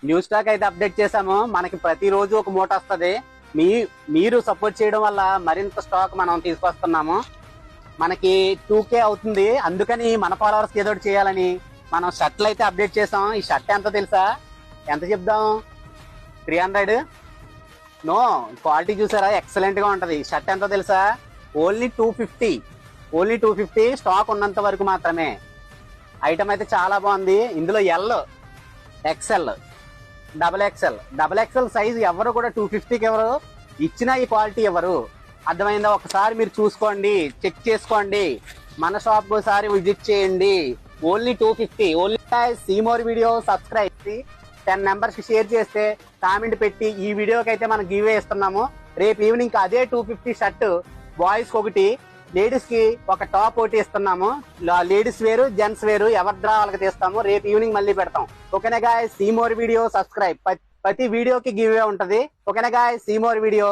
New stock అయితే update చేసాము. మనకి ప్రతిరోజు ఒక మూట వస్తుంది. మీరు సపోర్ట్ చేయడం వల్ల మరింత స్టాక్ మనం తీసుకొస్తున్నాము. మనకి 2K అవుతుంది. అందుకని మన ఫాలోవర్స్ ఏదో చేయాలని మనం షర్ట్లు అయితే అప్డేట్ చేసాం. ఈ షర్ట్ ఎంత తెలుసా? ఎంత చెప్దాం? 300. నో, క్వాలిటీ చూసారా ఎక్సలెంట్ గా ఉంటది. షర్ట్ ఎంత తెలుసా? ఓన్లీ 250. ఓన్లీ 250. స్టాక్ ఉన్నంత వరకు మాత్రమే. ఐటమ్ అయితే చాలా బాగుంది. ఇందులో L, XL, double XL size ఎవరు కూడా 250కి ఎవరు ఇచ్చినా ఈ క్వాలిటీ ఎవరు. అర్థమైందా? ఒకసారి మీరు చూసుకోండి, చెక్ చేసుకోండి. మన షాప్ ఒకసారి విజిట్ చేయండి. Only 250. Only see more video subscribe 10 members కి షేర్ చేస్తే, కామెంట్ పెట్టి ఈ వీడియోకి అయితే మనం గివ్ ఇస్తున్నాము. రేపు ఈవినింగ్ అదే 250 షర్ట్ బాయ్స్ ఒకటి, లేడీస్ కి ఒక టాప్ ఒకటి ఇస్తున్నాము. లేడీస్ వేరు, జెంట్స్ వేరు, ఎవరి డ్రా వాళ్ళకి తీస్తాము. రేపు ఈవినింగ్ మళ్ళీ పెడతాం. ఓకేనా guys? See more video subscribe. ప్రతి వీడియోకి గివ్ ఉంటది. ఓకేనా గాయ్స్? See more video.